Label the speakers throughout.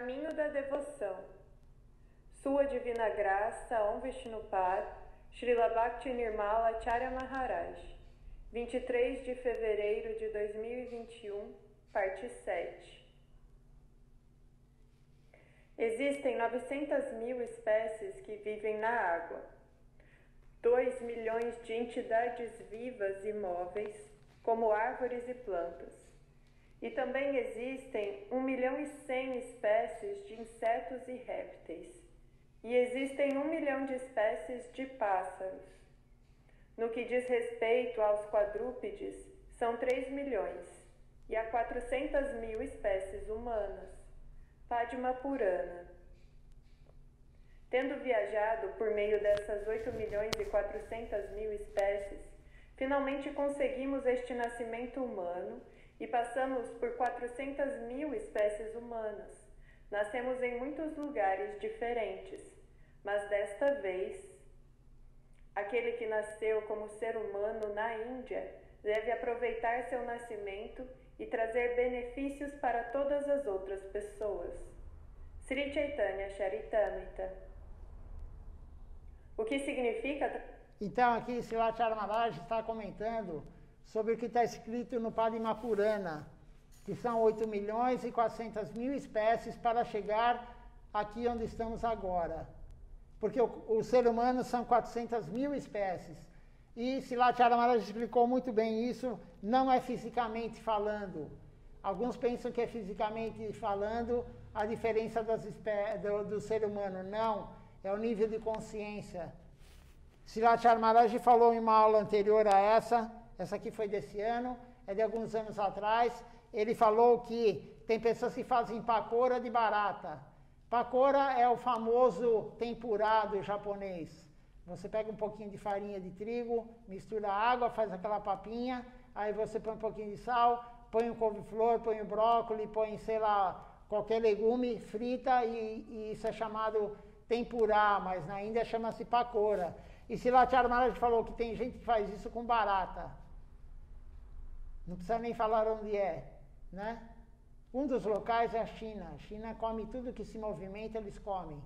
Speaker 1: Caminho da Devoção. Sua Divina Graça, Om Vishnupad, Srila Bhakti Nirmala Acharya Maharaj. 23 de fevereiro de 2021, parte 7. Existem 900.000 espécies que vivem na água. 2 milhões de entidades vivas e móveis, como árvores e plantas. E também existem 1.100.000 espécies de insetos e répteis. E existem 1 milhão de espécies de pássaros. No que diz respeito aos quadrúpedes, são 3 milhões. E há 400.000 espécies humanas. Padma Purana. Tendo viajado por meio dessas 8.400.000 espécies, finalmente conseguimos este nascimento humano e passamos por 400.000 espécies humanas. Nascemos em muitos lugares diferentes, mas desta vez, aquele que nasceu como ser humano na Índia deve aproveitar seu nascimento e trazer benefícios para todas as outras pessoas. Sri Chaitanya Charitamrita. O que significa?
Speaker 2: Então, aqui Srila Acharya Maharaj está comentando sobre o que está escrito no Padma Purana, que são 8.400.000 espécies para chegar aqui onde estamos agora. Porque o ser humano são 400.000 espécies. E Srila Acharya Maharaj explicou muito bem isso, não é fisicamente falando. Alguns pensam que é fisicamente falando a diferença do ser humano. Não, é o nível de consciência. Srila Acharya Maharaj falou em uma aula anterior a essa aqui foi desse ano, é de alguns anos atrás. Ele falou que tem pessoas que fazem pakora de barata. Pakora é o famoso tempurado japonês. Você pega um pouquinho de farinha de trigo, mistura água, faz aquela papinha, aí você põe um pouquinho de sal, põe um couve-flor, põe um brócolis, põe, sei lá, qualquer legume, frita e isso é chamado tempurá, mas na Índia chama-se pakora. E Srila Acharya Maharaj falou que tem gente que faz isso com barata. Não precisa nem falar onde é, né? Um dos locais é a China. A China come tudo que se movimenta, eles comem.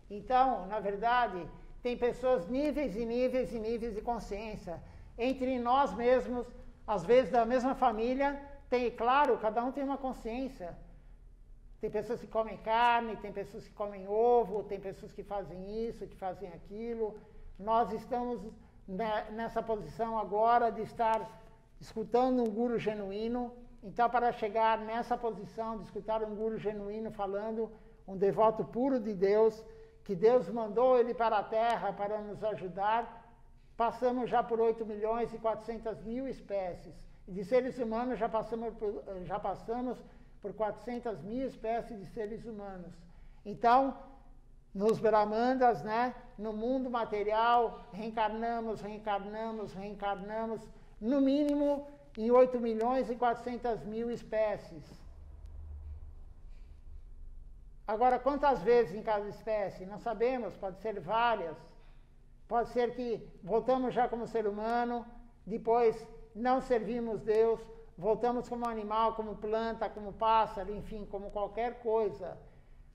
Speaker 2: Então, na verdade, tem pessoas níveis e níveis e níveis de consciência. Entre nós mesmos, às vezes da mesma família, tem, claro, cada um tem uma consciência. Tem pessoas que comem carne, tem pessoas que comem ovo, tem pessoas que fazem isso, que fazem aquilo. Nós estamos nessa posição agora de estar escutando um guru genuíno. Então, para chegar nessa posição de escutar um guru genuíno falando, um devoto puro de Deus, que Deus mandou ele para a Terra para nos ajudar, passamos já por 8.400.000 espécies. E de seres humanos já passamos por 400.000 espécies de seres humanos. Então, nos Brahmandas, né, no mundo material, reencarnamos, no mínimo em 8.400.000 espécies. Agora, quantas vezes em cada espécie? Não sabemos, pode ser várias. Pode ser que voltamos já como ser humano, depois não servimos Deus, voltamos como animal, como planta, como pássaro, enfim, como qualquer coisa.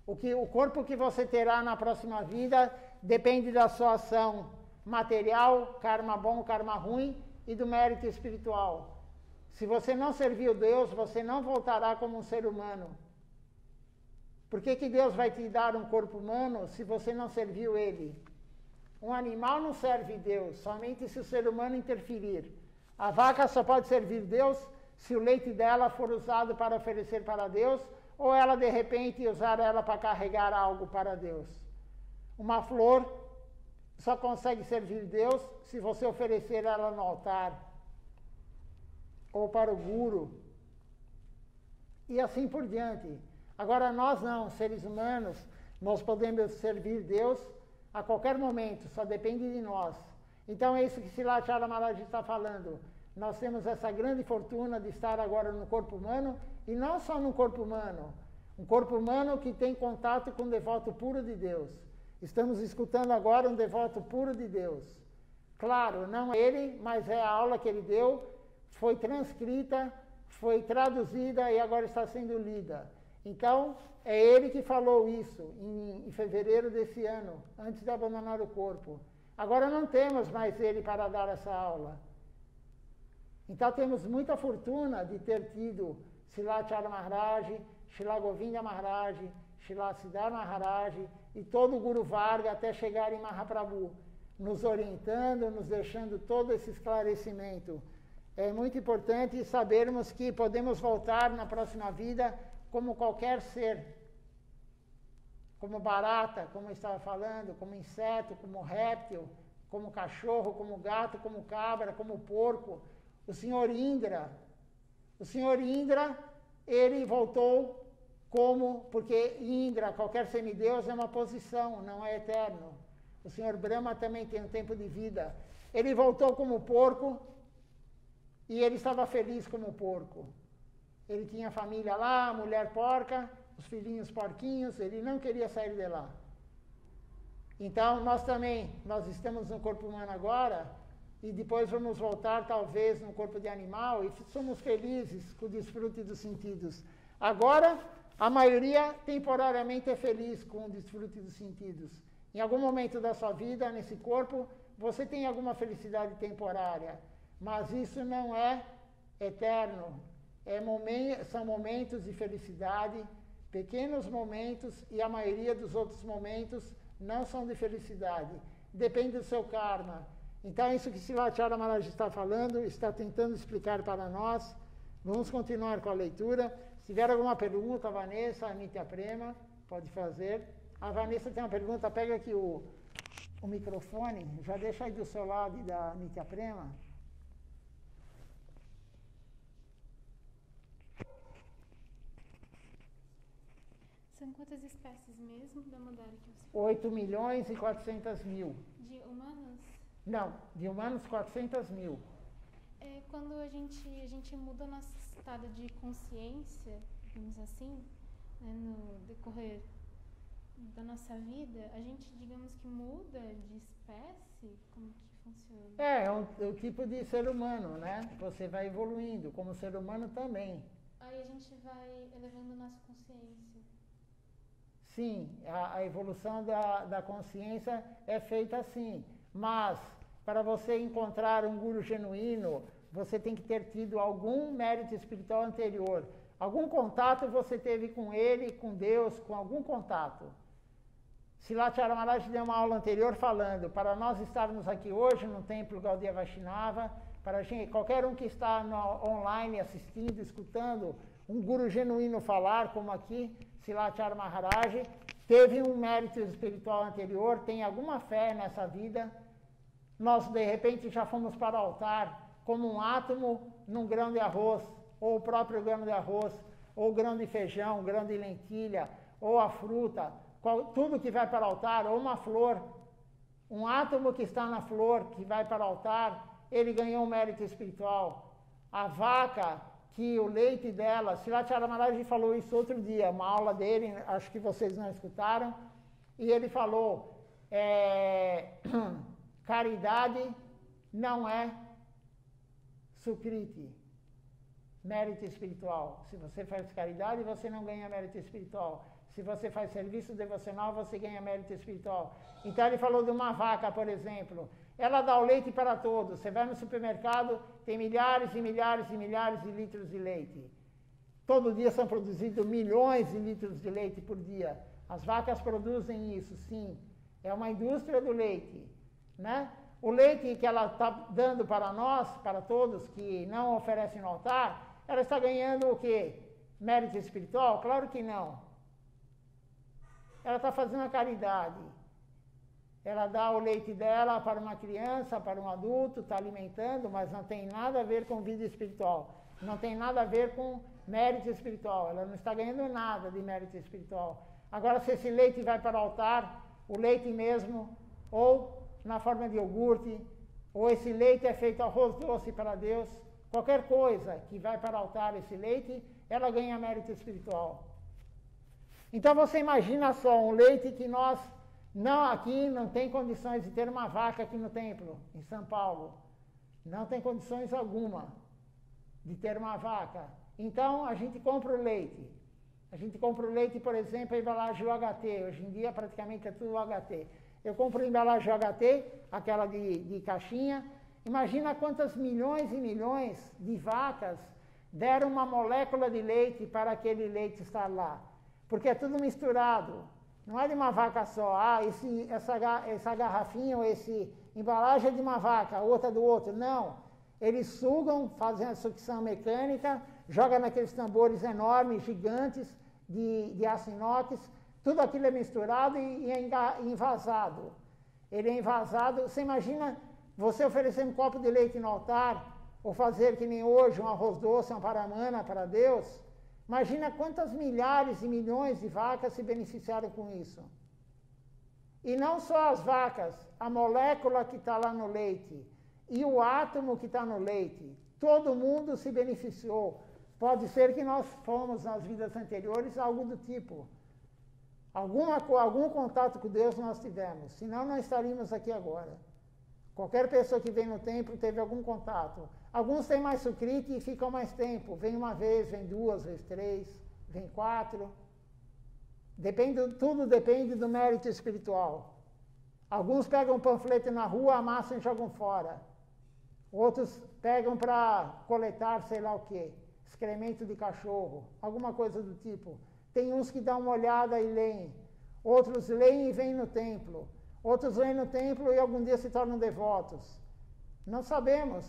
Speaker 2: O corpo que você terá na próxima vida depende da sua ação material, karma bom, karma ruim, e do mérito espiritual. Se você não serviu Deus, você não voltará como um ser humano. Por que Deus vai te dar um corpo humano se você não serviu Ele? Um animal não serve Deus, somente se o ser humano interferir. A vaca só pode servir Deus se o leite dela for usado para oferecer para Deus, ou ela de repente usar ela para carregar algo para Deus. Uma flor só consegue servir Deus se você oferecer ela no altar ou para o guru e assim por diante. Agora nós não, seres humanos, nós podemos servir Deus a qualquer momento, só depende de nós. Então é isso que Srila Acharya Maharaj está falando. Nós temos essa grande fortuna de estar agora no corpo humano, e não só no corpo humano, um corpo humano que tem contato com um devoto puro de Deus. Estamos escutando agora um devoto puro de Deus. Claro, não é ele, mas é a aula que ele deu, foi transcrita, foi traduzida e agora está sendo lida. Então, é ele que falou isso em fevereiro desse ano, antes de abandonar o corpo. Agora não temos mais ele para dar essa aula. Então temos muita fortuna de ter tido Srila Acharya Maharaj, Srila Govinda Maharaj, Srila Siddhar Maharaj e todo o Guru Varga até chegar em Mahaprabhu, nos orientando, nos deixando todo esse esclarecimento. É muito importante sabermos que podemos voltar na próxima vida como qualquer ser, como barata, como eu estava falando, como inseto, como réptil, como cachorro, como gato, como cabra, como porco. O Senhor Indra, ele voltou porque Indra, qualquer semideus, é uma posição, não é eterno. O Senhor Brahma também tem um tempo de vida. Ele voltou como porco e ele estava feliz como porco. Ele tinha família lá, a mulher porca, os filhinhos porquinhos, ele não queria sair de lá. Então, nós estamos no corpo humano agora, e depois vamos voltar, talvez, no corpo de animal, e somos felizes com o desfrute dos sentidos. Agora, a maioria, temporariamente, é feliz com o desfrute dos sentidos. Em algum momento da sua vida, nesse corpo, você tem alguma felicidade temporária, mas isso não é eterno. São momentos de felicidade, pequenos momentos, e a maioria dos outros momentos não são de felicidade. Depende do seu karma. Então, isso que Srila Acharya Maharaj está falando, está tentando explicar para nós. Vamos continuar com a leitura. Se tiver alguma pergunta, a Vanessa, a Nitya Prema, pode fazer. A Vanessa tem uma pergunta, pega aqui o microfone, já deixa aí do seu lado e da Nitya Prema.
Speaker 3: São quantas espécies mesmo da Mandara que você
Speaker 2: 8 milhões e 400 mil.
Speaker 3: De humanos?
Speaker 2: Não, de humanos 400 mil.
Speaker 3: Quando a gente muda nosso estado de consciência, digamos assim, né, no decorrer da nossa vida, a gente, digamos que muda de espécie? Como que funciona?
Speaker 2: É o tipo de ser humano, né? Você vai evoluindo, como ser humano também.
Speaker 3: Aí a gente vai elevando nossa consciência.
Speaker 2: Sim, a evolução da consciência é feita assim, mas para você encontrar um guru genuíno, você tem que ter tido algum mérito espiritual anterior. Algum contato você teve com ele, com Deus, com algum contato. Srila Acharya Maharaj deu uma aula anterior falando, para nós estarmos aqui hoje no Templo Gaudiya Vaishnava, para qualquer um que está online assistindo, escutando um guru genuíno falar, como aqui, Srila Acharya Maharaj, teve um mérito espiritual anterior, tem alguma fé nessa vida. Nós, de repente, já fomos para o altar como um átomo num grão de arroz, ou o próprio grão de arroz, ou grão de feijão, grão de lentilha, ou a fruta, tudo que vai para o altar, ou uma flor. Um átomo que está na flor, que vai para o altar, ele ganhou um mérito espiritual. A vaca, que o leite dela, Srila Acharya Maharaj falou isso outro dia, uma aula dele, acho que vocês não escutaram, e ele falou, caridade não é sukriti, mérito espiritual. Se você faz caridade, você não ganha mérito espiritual. Se você faz serviço devocional, você ganha mérito espiritual. Então ele falou de uma vaca, por exemplo. Ela dá o leite para todos. Você vai no supermercado, tem milhares e milhares e milhares de litros de leite. Todo dia são produzidos milhões de litros de leite por dia. As vacas produzem isso, sim. É uma indústria do leite, né? O leite que ela está dando para nós, para todos que não oferecem no altar, ela está ganhando o quê? Mérito espiritual? Claro que não. Ela está fazendo a caridade. Ela dá o leite dela para uma criança, para um adulto, está alimentando, mas não tem nada a ver com vida espiritual. Não tem nada a ver com mérito espiritual. Ela não está ganhando nada de mérito espiritual. Agora, se esse leite vai para o altar, o leite mesmo, ou na forma de iogurte, ou esse leite é feito arroz doce para Deus, qualquer coisa que vai para o altar esse leite, ela ganha mérito espiritual. Então você imagina só um leite que nós, aqui não tem condições de ter uma vaca aqui no templo, em São Paulo. Não tem condições alguma de ter uma vaca. Então a gente compra o leite. A gente compra o leite, por exemplo, a embalagem UHT. Hoje em dia praticamente é tudo UHT. Eu compro a embalagem UHT, aquela de caixinha. Imagina quantas milhões e milhões de vacas deram uma molécula de leite para aquele leite estar lá. Porque é tudo misturado. Não é de uma vaca só. Ah, essa garrafinha ou essa embalagem é de uma vaca, a outra do outro. Não. Eles sugam, fazem a sucção mecânica, jogam naqueles tambores enormes, gigantes, de aço inox. Tudo aquilo é misturado e é envasado. Ele é envasado. Você imagina você oferecer um copo de leite no altar, ou fazer que nem hoje um arroz doce, uma paramana para Deus. Imagina quantas milhares e milhões de vacas se beneficiaram com isso. E não só as vacas, a molécula que está lá no leite e o átomo que está no leite. Todo mundo se beneficiou. Pode ser que nós fomos nas vidas anteriores algo do tipo. Algum contato com Deus nós tivemos, senão não estaríamos aqui agora. Qualquer pessoa que vem no templo teve algum contato. Alguns têm mais sucrite e ficam mais tempo. Vem uma vez, vem duas, vem três, vem quatro. Tudo depende do mérito espiritual. Alguns pegam um panfleto na rua, amassam e jogam fora. Outros pegam para coletar sei lá o quê, excremento de cachorro, alguma coisa do tipo. Tem uns que dão uma olhada e leem. Outros leem e vêm no templo. Outros vêm no templo e algum dia se tornam devotos. Não sabemos.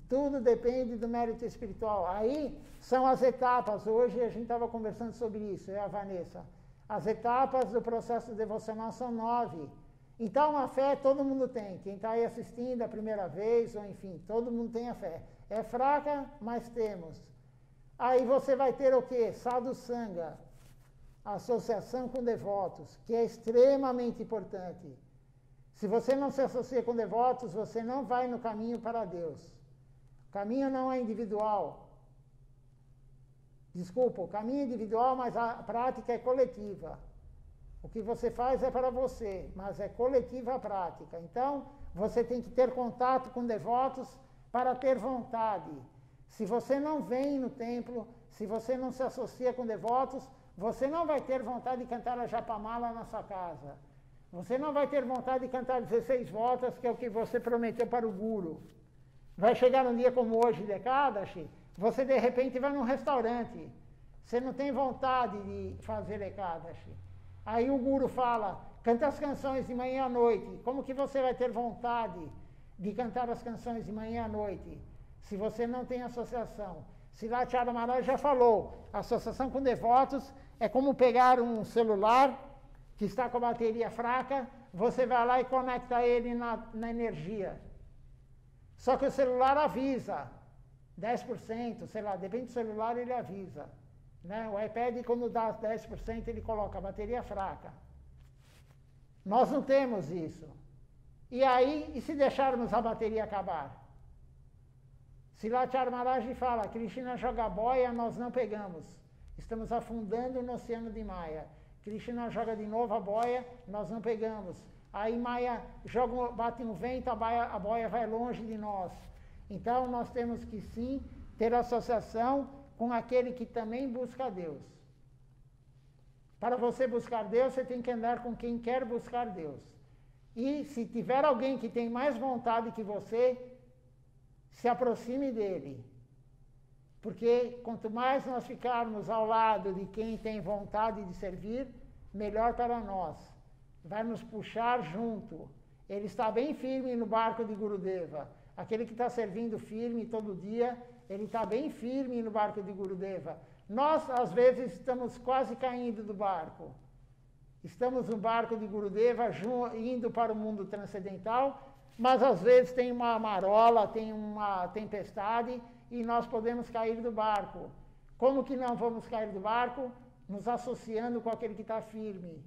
Speaker 2: Tudo depende do mérito espiritual. Aí são as etapas. Hoje a gente estava conversando sobre isso, eu e a Vanessa. As etapas do processo devocional são 9. Então a fé todo mundo tem. Quem está aí assistindo a primeira vez, ou enfim, todo mundo tem a fé. É fraca, mas temos. Aí você vai ter o quê? Sadhu Sangha, associação com devotos, que é extremamente importante. Se você não se associa com devotos, você não vai no caminho para Deus. O caminho não é individual. Desculpa, o caminho é individual, mas a prática é coletiva. O que você faz é para você, mas é coletiva a prática. Então, você tem que ter contato com devotos para ter vontade. Se você não vem no templo, se você não se associa com devotos, você não vai ter vontade de cantar a Japamala na sua casa. Você não vai ter vontade de cantar 16 voltas, que é o que você prometeu para o Guru. Vai chegar um dia como hoje, de Ekadashi, você de repente vai num restaurante. Você não tem vontade de fazer Ekadashi. Aí o Guru fala, canta as canções de manhã à noite. Como que você vai ter vontade de cantar as canções de manhã à noite, se você não tem associação? Siddhartha Maharaj já falou, associação com devotos é como pegar um celular que está com a bateria fraca, você vai lá e conecta ele na energia. Só que o celular avisa, 10%, sei lá, depende do celular, ele avisa. Né? O iPad, quando dá 10%, ele coloca a bateria fraca. Nós não temos isso. E aí, e se deixarmos a bateria acabar? Siddhartha Maharaj fala, Krishna joga boia, nós não pegamos. Estamos afundando no oceano de Maya. Krishna joga de novo a boia, nós não pegamos. Aí Maya bate um vento, a boia vai longe de nós. Então nós temos que sim ter associação com aquele que também busca Deus. Para você buscar Deus, você tem que andar com quem quer buscar Deus. E se tiver alguém que tem mais vontade que você, se aproxime dele. Porque quanto mais nós ficarmos ao lado de quem tem vontade de servir, melhor para nós. Vai nos puxar junto. Ele está bem firme no barco de Gurudeva. Aquele que está servindo firme todo dia, ele está bem firme no barco de Gurudeva. Nós, às vezes, estamos quase caindo do barco. Estamos no barco de Gurudeva, indo para o mundo transcendental, mas às vezes tem uma marola, tem uma tempestade, e nós podemos cair do barco. Como que não vamos cair do barco? Nos associando com aquele que está firme.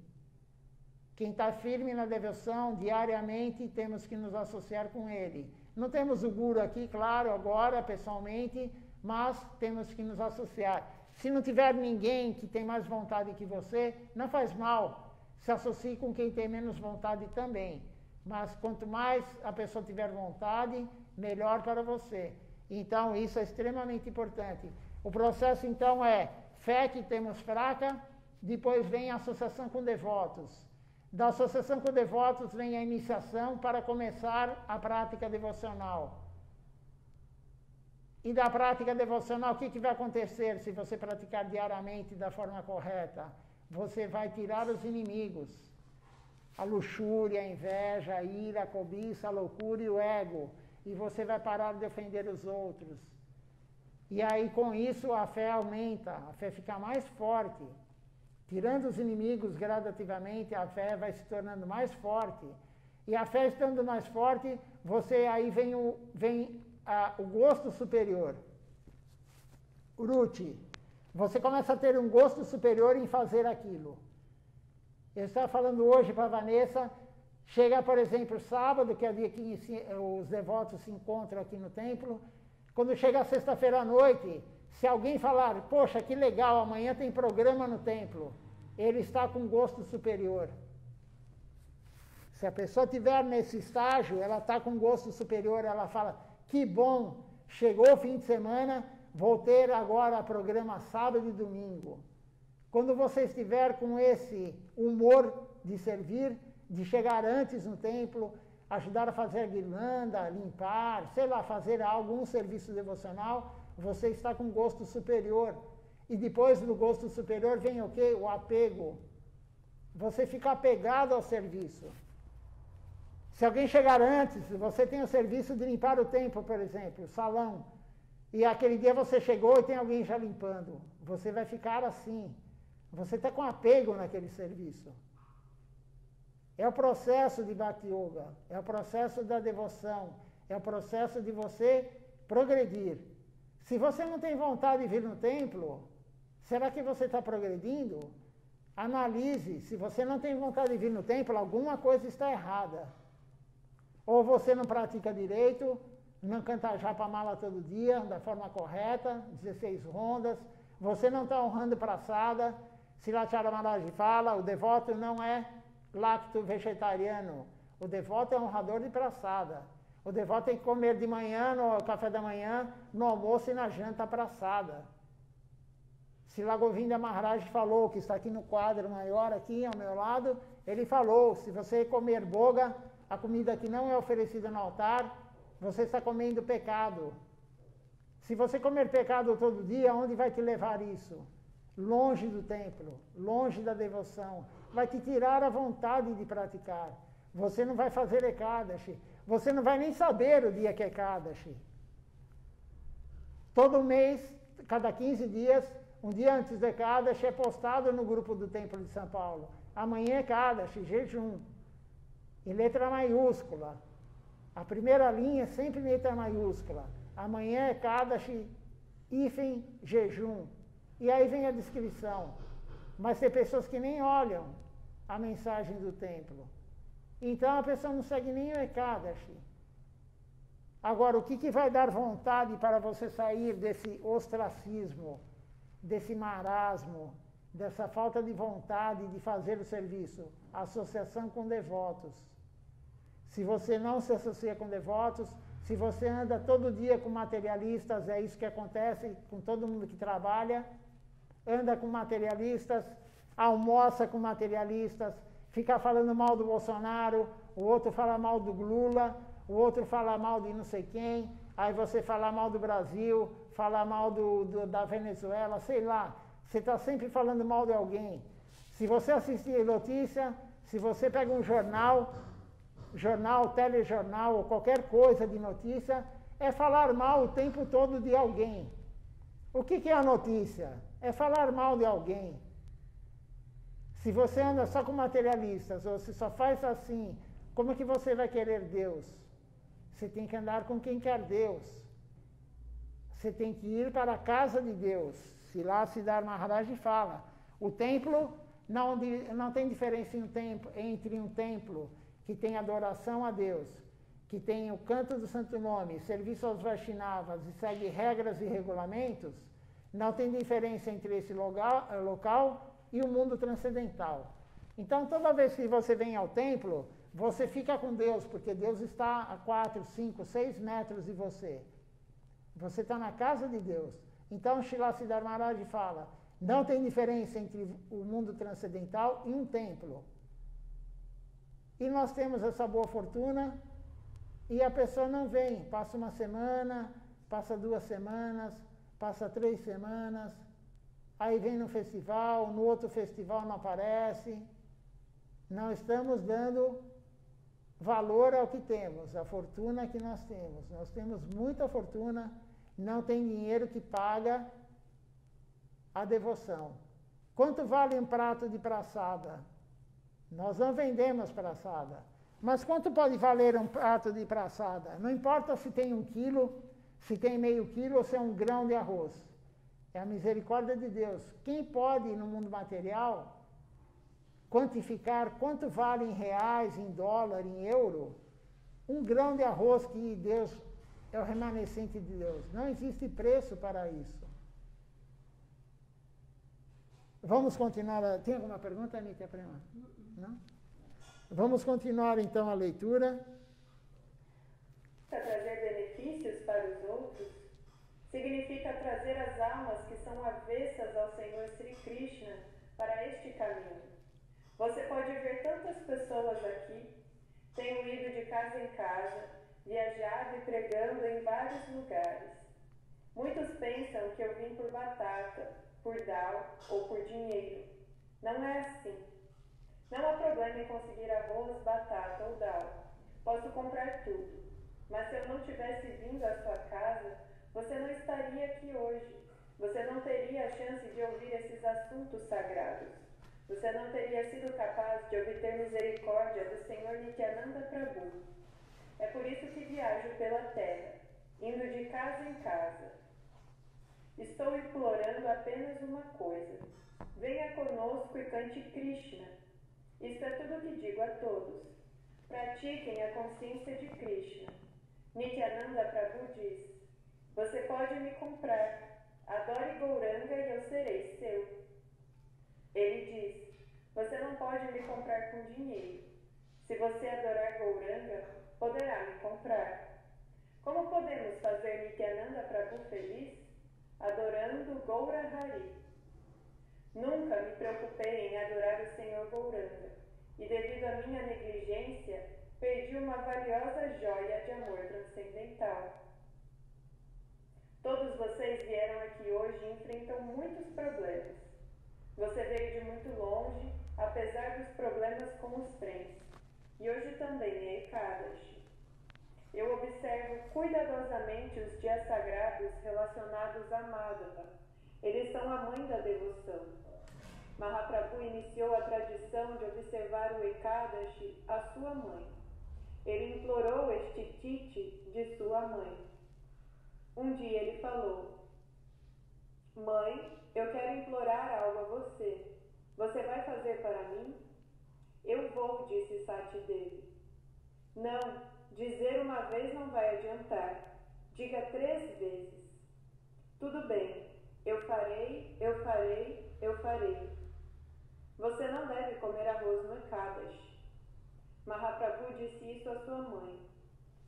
Speaker 2: Quem está firme na devoção, diariamente, temos que nos associar com ele. Não temos o Guru aqui, claro, agora, pessoalmente, mas temos que nos associar. Se não tiver ninguém que tem mais vontade que você, não faz mal. Se associe com quem tem menos vontade também. Mas quanto mais a pessoa tiver vontade, melhor para você. Então, isso é extremamente importante. O processo, então, é fé que temos fraca, depois vem a associação com devotos. Da associação com devotos vem a iniciação para começar a prática devocional. E da prática devocional, o que vai acontecer se você praticar diariamente da forma correta? Você vai tirar os inimigos. A luxúria, a inveja, a ira, a cobiça, a loucura e o ego. E você vai parar de ofender os outros. E aí, com isso, a fé aumenta, a fé fica mais forte. Tirando os inimigos gradativamente, a fé vai se tornando mais forte. E a fé estando mais forte, você aí vem o gosto superior. Ruti, você começa a ter um gosto superior em fazer aquilo. Eu estava falando hoje para a Vanessa, chega, por exemplo, sábado, que é o dia que os devotos se encontram aqui no templo. Quando chega sexta-feira à noite, se alguém falar, poxa, que legal, amanhã tem programa no templo, ele está com gosto superior. Se a pessoa estiver nesse estágio, ela está com gosto superior, ela fala, que bom, chegou o fim de semana, vou ter agora programa sábado e domingo. Quando você estiver com esse humor de servir, de chegar antes no templo, ajudar a fazer a guirlanda, limpar, sei lá, fazer algum serviço devocional, você está com gosto superior. E depois do gosto superior vem o quê? O apego. Você fica apegado ao serviço. Se alguém chegar antes, você tem o serviço de limpar o templo, por exemplo, o salão, e aquele dia você chegou e tem alguém já limpando, você vai ficar assim. Você está com apego naquele serviço. É o processo de Bhakti Yoga, é o processo da devoção, é o processo de você progredir. Se você não tem vontade de vir no templo, será que você está progredindo? Analise, se você não tem vontade de vir no templo, alguma coisa está errada. Ou você não pratica direito, não canta Japamala todo dia, da forma correta, 16 rondas, você não está honrando praçada. Silachara Maharaj fala, o devoto não é lacto vegetariano, o devoto é honrador de praçada. O devoto tem que comer de manhã, no café da manhã, no almoço e na janta praçada. Sila Govinda Maharaj falou, que está aqui no quadro maior, aqui ao meu lado, ele falou, se você comer boga, a comida que não é oferecida no altar, você está comendo pecado. Se você comer pecado todo dia, onde vai te levar isso? Longe do templo, longe da devoção. Vai te tirar a vontade de praticar. Você não vai fazer Ekadashi. Você não vai nem saber o dia que é Ekadashi. Todo mês, cada 15 dias, um dia antes do Ekadashi, é postado no grupo do Templo de São Paulo. Amanhã é Ekadashi, jejum. Em letra maiúscula. A primeira linha é sempre em letra maiúscula. Amanhã é Ekadashi, hífen, jejum. E aí vem a descrição. Mas tem pessoas que nem olham a mensagem do templo. Então a pessoa não segue nem o Ekadashi. Agora, o que vai dar vontade para você sair desse ostracismo, desse marasmo, dessa falta de vontade de fazer o serviço? Associação com devotos. Se você não se associa com devotos, se você anda todo dia com materialistas, é isso que acontece com todo mundo que trabalha, anda com materialistas, almoça com materialistas, fica falando mal do Bolsonaro, o outro fala mal do Lula, o outro fala mal de não sei quem, aí você fala mal do Brasil, fala mal da Venezuela, sei lá, você está sempre falando mal de alguém. Se você assistir notícia, se você pega um jornal, telejornal ou qualquer coisa de notícia, é falar mal o tempo todo de alguém. O que é a notícia? É falar mal de alguém. Se você anda só com materialistas, ou se só faz assim, como é que você vai querer Deus? Você tem que andar com quem quer Deus. Você tem que ir para a casa de Deus. Sila Siddhar Maharaj fala, o templo não tem diferença entre um templo que tem adoração a Deus, que tem o canto do santo nome, serviço aos Vaishnavas e segue regras e regulamentos, não tem diferença entre esse local e o mundo transcendental. Então, toda vez que você vem ao templo, você fica com Deus, porque Deus está a 4, 5, 6 metros de você. Você está na casa de Deus. Então, Srila Siddhar Maharaj fala, Não tem diferença entre o mundo transcendental e um templo. E nós temos essa boa fortuna e a pessoa não vem. Passa uma semana, passa 2 semanas, passa 3 semanas, aí vem no festival, no outro festival não aparece. Não estamos dando valor ao que temos, a fortuna que nós temos. Nós temos muita fortuna, não tem dinheiro que paga a devoção. Quanto vale um prato de praçada? Nós não vendemos praçada. Mas quanto pode valer um prato de praçada? Não importa se tem 1 quilo, se tem meio quilo ou se é 1 grão de arroz. É a misericórdia de Deus. Quem pode, no mundo material, quantificar quanto vale em reais, em dólar, em euro, 1 grão de arroz que Deus é o remanescente de Deus? Não existe preço para isso. Vamos continuar. Tem alguma pergunta, Anitta, Prima? Não? Vamos continuar então a leitura.
Speaker 1: Trazer benefícios para os outros significa trazer as almas que são avessas ao Senhor Sri Krishna para este caminho. Você pode ver tantas pessoas aqui, tenho ido de casa em casa, viajado e pregando em vários lugares. Muitos pensam que eu vim por batata, por dal ou por dinheiro. Não é assim. Não há problema em conseguir arroz, batata ou dal. Posso comprar tudo. Mas se eu não tivesse vindo à sua casa, você não estaria aqui hoje. Você não teria a chance de ouvir esses assuntos sagrados. Você não teria sido capaz de obter misericórdia do Senhor Nityananda Prabhu. É por isso que viajo pela terra, indo de casa em casa. Estou implorando apenas uma coisa. Venha conosco e cante Krishna. Isto é tudo o que digo a todos. Pratiquem a consciência de Krishna. Nityananda Prabhu diz: você pode me comprar. Adore Gauranga e eu serei seu. Ele diz: você não pode me comprar com dinheiro. Se você adorar Gauranga, poderá me comprar. Como podemos fazer Nityananda Prabhu feliz? Adorando Gaura Hari. Nunca me preocupei em adorar o Senhor Gauranga, e devido à minha negligência, perdi uma valiosa joia de amor transcendental. Todos vocês vieram aqui hoje e enfrentam muitos problemas. Você veio de muito longe, apesar dos problemas com os trens, e hoje também é Ekadashi. Eu observo cuidadosamente os dias sagrados relacionados a Madhava. Eles são a mãe da devoção. Mahaprabhu iniciou a tradição de observar o Ekadashi à sua mãe. Ele implorou este Titi de sua mãe. Um dia ele falou: mãe, eu quero implorar algo a você. Você vai fazer para mim? Eu vou, disse Sati Devi. Não, dizer uma vez não vai adiantar. Diga 3 vezes. Tudo bem, eu farei, eu farei, eu farei. Você não deve comer arroz no Ekadashi. Mahaprabhu disse isso à sua mãe.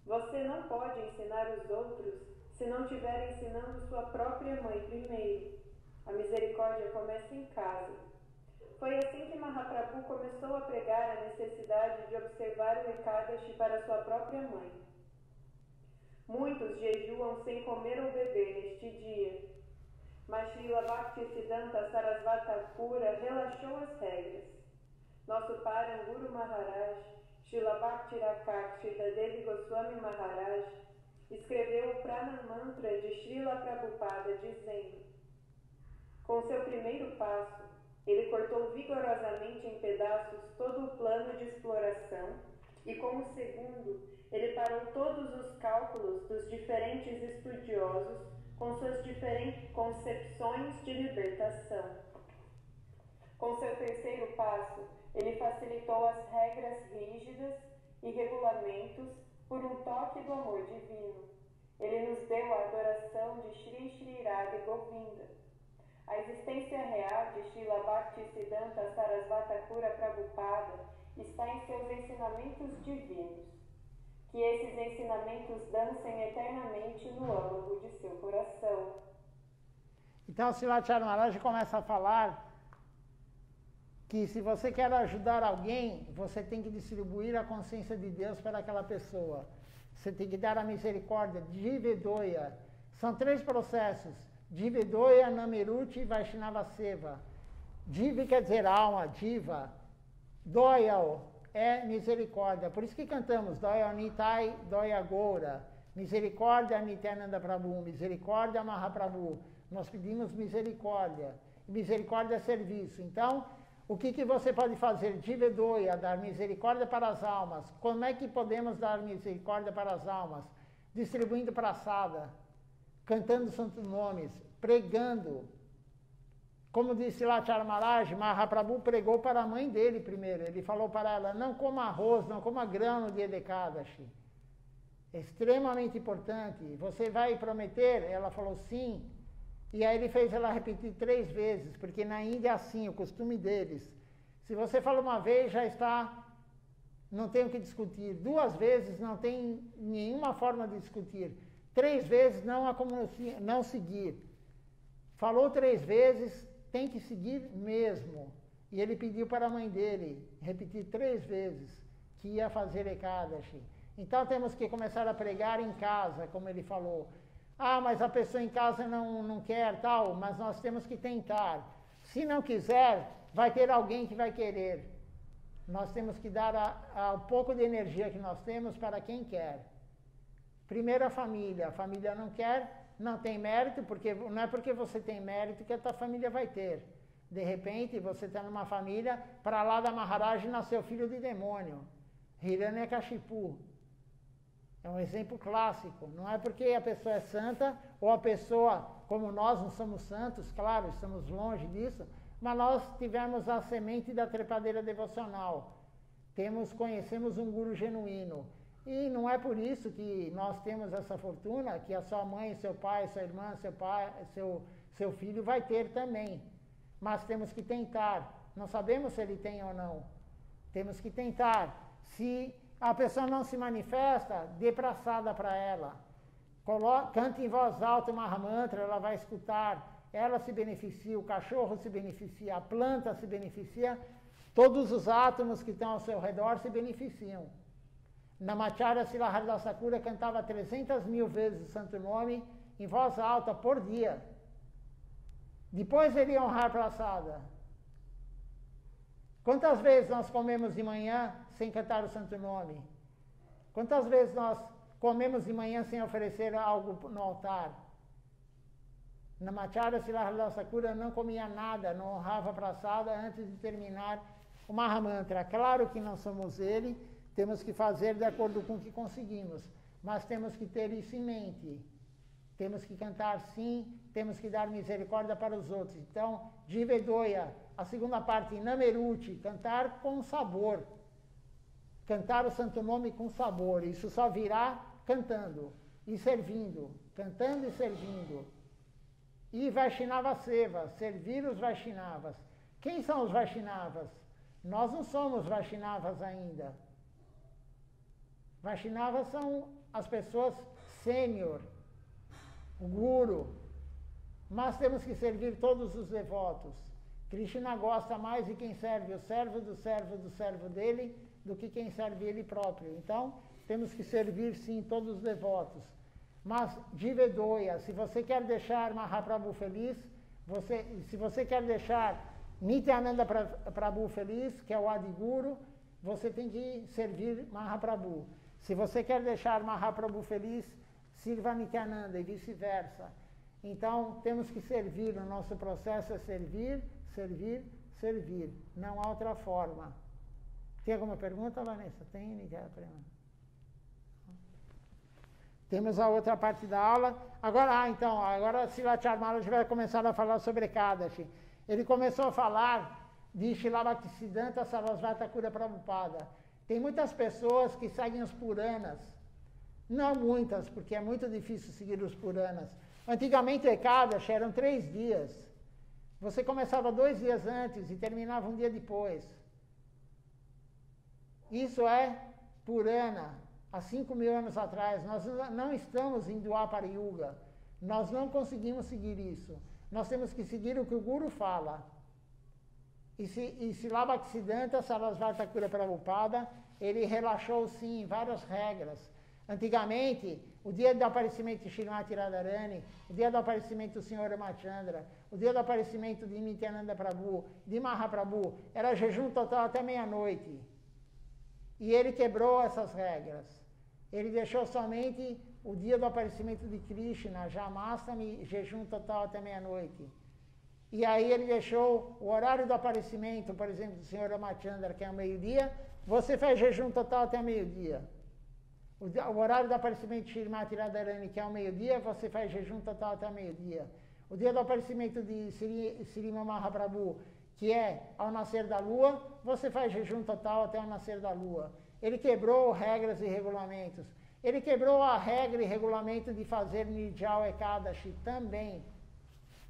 Speaker 1: Você não pode ensinar os outros se não estiver ensinando sua própria mãe primeiro. A misericórdia começa em casa. Foi assim que Mahaprabhu começou a pregar a necessidade de observar o Ekadashi para sua própria mãe. Muitos jejuam sem comer ou beber neste dia. Mas Srila Bhaktisiddhanta Sarasvati Thakura relaxou as regras. Nosso Paranguru Maharaj, Srila Bhakti Rakak Devi Goswami Maharaj, escreveu o Prana Mantra de Srila Prabhupada dizendo: com seu primeiro passo, ele cortou vigorosamente em pedaços todo o plano de exploração e com o segundo, ele parou todos os cálculos dos diferentes estudiosos com suas diferentes concepções de libertação. Com seu terceiro passo, ele facilitou as regras rígidas e regulamentos por um toque do amor divino. Ele nos deu a adoração de Shri Shri Radha Govinda. A existência real de Srila Bhaktisiddhanta Sarasvati Thakura Prabhupada está em seus ensinamentos divinos. Que esses ensinamentos dancem eternamente no âmago de seu coração.
Speaker 2: Então, o Silatchar Maharaj começa a falar que se você quer ajudar alguém, você tem que distribuir a consciência de Deus para aquela pessoa. Você tem que dar a misericórdia, Jivedoya. São 3 processos, Jivedoya, Nameruti e Vaishnava Seva. Jiva quer dizer alma, Jiva. Doyal é misericórdia. Por isso que cantamos Doyal Nitai, Doya Goura. Misericórdia, Nityananda Prabhu. Misericórdia, Mahaprabhu. Nós pedimos misericórdia. Misericórdia é serviço. Então, o que você pode fazer? Jivedoya, dar misericórdia para as almas. Como é que podemos dar misericórdia para as almas? Distribuindo praçada, cantando santos nomes, pregando. Como disse Silatchar Maharaj, Mahaprabhu pregou para a mãe dele primeiro. Ele falou para ela, não coma arroz, não coma grão no dia de Ekadashi. É extremamente importante. Você vai prometer? Ela falou sim. E aí ele fez ela repetir 3 vezes, porque na Índia é assim, o costume deles. Se você fala uma vez, já está, não tem o que discutir. 2 vezes, não tem nenhuma forma de discutir. 3 vezes, não há como não seguir. Falou 3 vezes, tem que seguir mesmo. E ele pediu para a mãe dele repetir 3 vezes que ia fazer Ekadashi. Então temos que começar a pregar em casa, como ele falou. Ah, mas a pessoa em casa não quer, tal, mas nós temos que tentar. Se não quiser, vai ter alguém que vai querer. Nós temos que dar o pouco de energia que nós temos para quem quer. Primeiro a família não quer, não tem mérito, porque não é porque você tem mérito que a tua família vai ter. De repente, você está numa família, para lá da Maharaj nasceu filho de demônio, Hiranyakashipu. É um exemplo clássico. Não é porque a pessoa é santa, ou a pessoa, como nós não somos santos, claro, estamos longe disso, mas nós tivemos a semente da trepadeira devocional. Conhecemos um guru genuíno. E não é por isso que nós temos essa fortuna, que a sua mãe, seu pai, sua irmã, seu filho vai ter também. Mas temos que tentar. Não sabemos se ele tem ou não. Temos que tentar. Se a pessoa não se manifesta, dê praçada para ela. Cante em voz alta o Mahamantra, ela vai escutar. Ela se beneficia, o cachorro se beneficia, a planta se beneficia. Todos os átomos que estão ao seu redor se beneficiam. Namacharya Silaharda Sakura cantava 300.000 vezes o santo nome em voz alta por dia. Depois ele ia honrar praçada. Quantas vezes nós comemos de manhã sem cantar o santo nome? Quantas vezes nós comemos de manhã sem oferecer algo no altar? Namacharya Silaharda Sakura não comia nada, não honrava praçada antes de terminar o Mahamantra. Claro que não somos ele, temos que fazer de acordo com o que conseguimos, mas temos que ter isso em mente. Temos que cantar sim, temos que dar misericórdia para os outros. Então, Jivedoya, a segunda parte, Nameruti, cantar com sabor. Cantar o santo nome com sabor. Isso só virá cantando e servindo. Cantando e servindo. E Vaishnava Seva, servir os Vaishnavas. Quem são os Vaishnavas? Nós não somos Vaishnavas ainda. Vaishnavas são as pessoas sênior, o guru. Mas temos que servir todos os devotos. Krishna gosta mais de quem serve o servo do servo do servo dele do que quem serve ele próprio. Então, temos que servir sim todos os devotos. Mas, Jivedoya, se você quer deixar Mahaprabhu feliz, se você quer deixar Nityananda Prabhu feliz, que é o Adiguru, você tem que servir Mahaprabhu. Se você quer deixar Mahaprabhu feliz, sirva Nityananda e vice-versa. Então, temos que servir, o nosso processo é servir, servir, servir. Não há outra forma. Tem alguma pergunta, Vanessa? Tem, Nityananda? Temos a outra parte da aula. Agora Silatchar Maharaj vai começar a falar sobre Ekadashi. Ele começou a falar de Srila Bhaktisiddhanta Sarasvati Thakur Prabhupada. Tem muitas pessoas que seguem os Puranas. Não muitas, porque é muito difícil seguir os Puranas. Antigamente o Ekadashi eram 3 dias. Você começava 2 dias antes e terminava um dia depois. Isso é Purana. Há 5.000 anos atrás, nós não estamos em Dwapara Yuga. Nós não conseguimos seguir isso. Nós temos que seguir o que o Guru fala. E Srila Bhaktisiddhanta Sarasvati Thakur Prabhupada, ele relaxou sim várias regras. Antigamente, o dia do aparecimento de Srimati Radharani, o dia do aparecimento do Sr. Ramachandra, o dia do aparecimento de Nityananda Prabhu, de Mahaprabhu, era jejum total até meia-noite. E ele quebrou essas regras. Ele deixou somente o dia do aparecimento de Krishna, Jamastami, jejum total até meia-noite. E aí ele deixou o horário do aparecimento, por exemplo, do Sr. Ramachandra, que é ao meio-dia, você faz jejum total até meio-dia. O horário do aparecimento de Srimati Radharani, que é ao meio-dia, você faz jejum total até meio-dia. O dia do aparecimento de Srimati Mahaprabhu, que é ao nascer da lua, você faz jejum total até ao nascer da lua. Ele quebrou regras e regulamentos. Ele quebrou a regra e regulamento de fazer Nirjal Ekadashi também.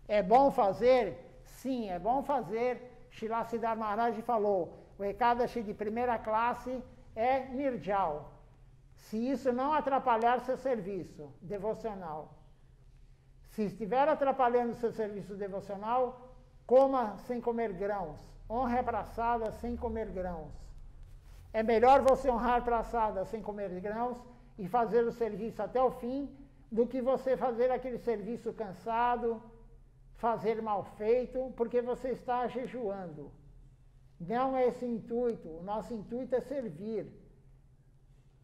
Speaker 2: É bom fazer? Sim, é bom fazer. Srila Siddhar Maharaj falou, o Ekadashi de primeira classe é Nirjal. Se isso não atrapalhar seu serviço devocional. Se estiver atrapalhando seu serviço devocional, coma sem comer grãos. Honre a praçada sem comer grãos. É melhor você honrar praçada sem comer grãos e fazer o serviço até o fim, do que você fazer aquele serviço cansado, fazer mal feito, porque você está jejuando. Não é esse o intuito. O nosso intuito é servir.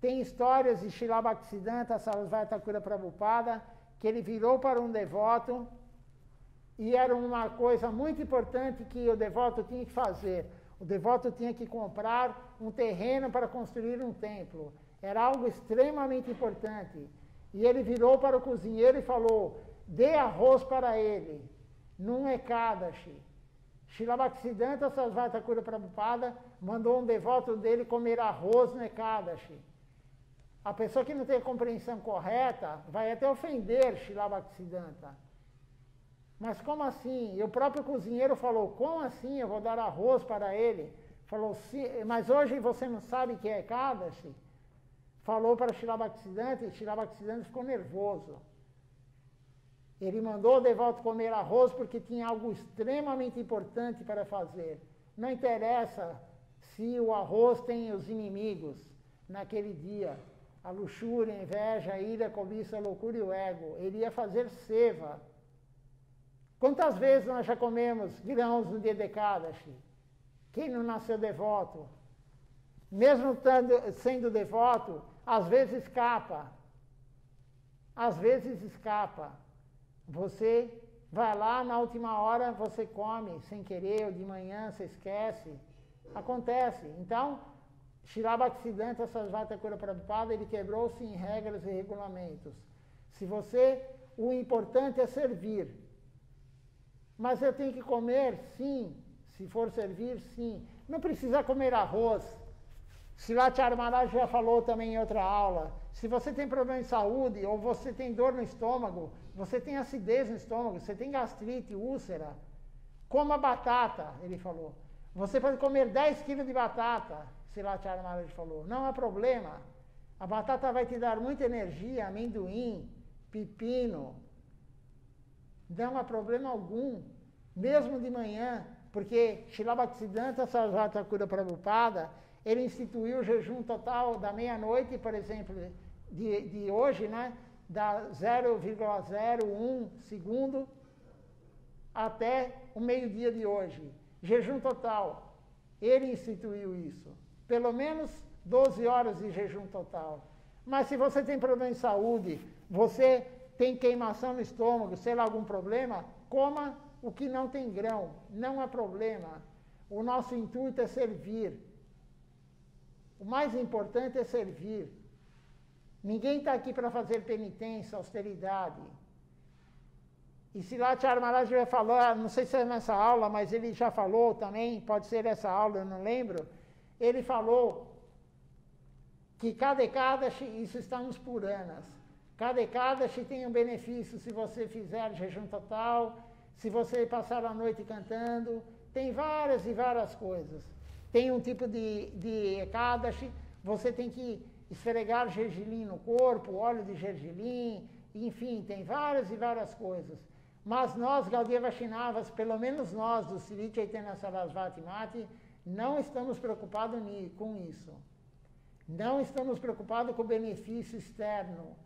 Speaker 2: Tem histórias de Srila Bhaktisiddhanta Sarasvati Thakur Prabhupada, que ele virou para um devoto e era uma coisa muito importante que o devoto tinha que fazer. O devoto tinha que comprar um terreno para construir um templo. Era algo extremamente importante. E ele virou para o cozinheiro e falou, dê arroz para ele, num Ekadashi. Srila Bhaktisiddhanta Sarasvati Thakur Prabhupada mandou um devoto dele comer arroz no Ekadashi. A pessoa que não tem a compreensão correta vai até ofender Srila Bhaktisiddhanta. Mas como assim? E o próprio cozinheiro falou, como assim eu vou dar arroz para ele? Falou, mas hoje você não sabe que é Ekadashi? Falou para Srila Bhaktisiddhanta e Srila Bhaktisiddhanta ficou nervoso. Ele mandou o devoto comer arroz porque tinha algo extremamente importante para fazer. Não interessa se o arroz tem os inimigos naquele dia. A luxúria, a inveja, a ira, a cobiça, a loucura e o ego. Ele ia fazer seva. Quantas vezes nós já comemos grãos no dia de Ekadashi? Quem não nasceu devoto? Mesmo sendo devoto, às vezes escapa. Às vezes escapa. Você vai lá, na última hora você come sem querer, ou de manhã você esquece. Acontece. Então, Srila Bhaktisiddhanta Sarasvati Thakur Prabhupada, ele quebrou sim regras e regulamentos. Se você, o importante é servir. Mas eu tenho que comer, sim. Se for servir, sim. Não precisa comer arroz. Srila Acharya Maharaj já falou também em outra aula. Se você tem problema de saúde, ou você tem dor no estômago, você tem acidez no estômago, você tem gastrite, úlcera, coma batata, ele falou. Você pode comer 10 quilos de batata, Srila Acharya Maharaj falou. Não há problema. A batata vai te dar muita energia, amendoim, pepino. Não há problema algum, mesmo de manhã, porque Srila Bhaktisiddhanta Sarasvati Thakur Prabhupada, ele instituiu o jejum total da meia-noite, por exemplo, de hoje, né? Da 0,01 segundo até o meio-dia de hoje. Jejum total. Ele instituiu isso. Pelo menos 12 horas de jejum total. Mas se você tem problema de saúde, você tem queimação no estômago, sei lá, algum problema, coma o que não tem grão. Não há problema. O nosso intuito é servir. O mais importante é servir. Ninguém está aqui para fazer penitência, austeridade. E Srila Acharya Maharaj já falou, não sei se é nessa aula, mas ele já falou também, pode ser essa aula, eu não lembro. Ele falou que cada Ekadashi, isso está nos Puranas, cada Ekadashi tem um benefício se você fizer jejum total, se você passar a noite cantando, tem várias e várias coisas. Tem um tipo de Ekadashi, você tem que esfregar gergelim no corpo, óleo de gergelim, enfim, tem várias e várias coisas. Mas nós, Gaudiya Vaishnavas, pelo menos nós, do Sri Chaitanya Sarasvati Mati, não estamos preocupados com isso. Não estamos preocupados com o benefício externo.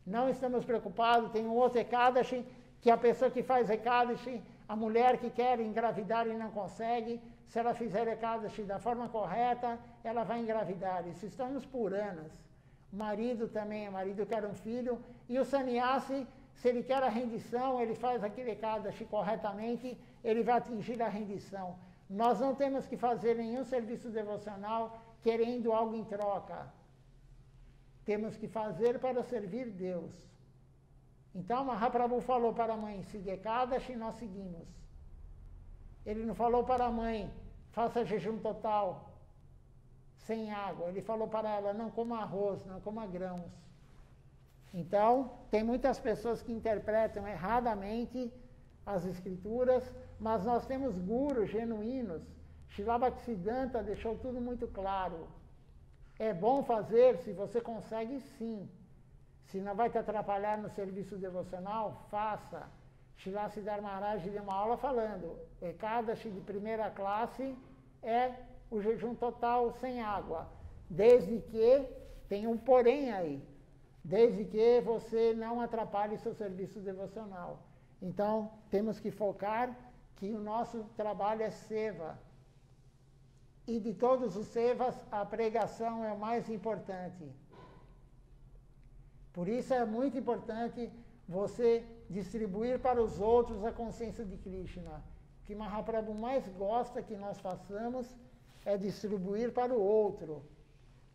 Speaker 2: Não estamos preocupados, tem um outro Ekadashi, que a pessoa que faz Ekadashi, a mulher que quer engravidar e não consegue, se ela fizer Ekadashi da forma correta, ela vai engravidar. Isso estamos Puranas. O marido também, o marido quer um filho, e o sannyasi, se ele quer a rendição, ele faz aquele Ekadashi corretamente, ele vai atingir a rendição. Nós não temos que fazer nenhum serviço devocional querendo algo em troca. Temos que fazer para servir Deus. Então, Mahaprabhu falou para a mãe, siga Ekadashi, nós seguimos. Ele não falou para a mãe, faça jejum total, sem água. Ele falou para ela, não coma arroz, não coma grãos. Então, tem muitas pessoas que interpretam erradamente as escrituras, mas nós temos gurus genuínos. Srila Bhaktisiddhanta deixou tudo muito claro. É bom fazer, se você consegue, sim. Se não vai te atrapalhar no serviço devocional, faça. Srila Siddhar Maharaj deu uma aula falando, Ekadashi de primeira classe é o jejum total sem água, desde que, tem um porém aí, desde que você não atrapalhe seu serviço devocional. Então, temos que focar que o nosso trabalho é seva. E de todos os sevas, a pregação é o mais importante. Por isso é muito importante você distribuir para os outros a consciência de Krishna. O que Mahaprabhu mais gosta que nós façamos é distribuir para o outro.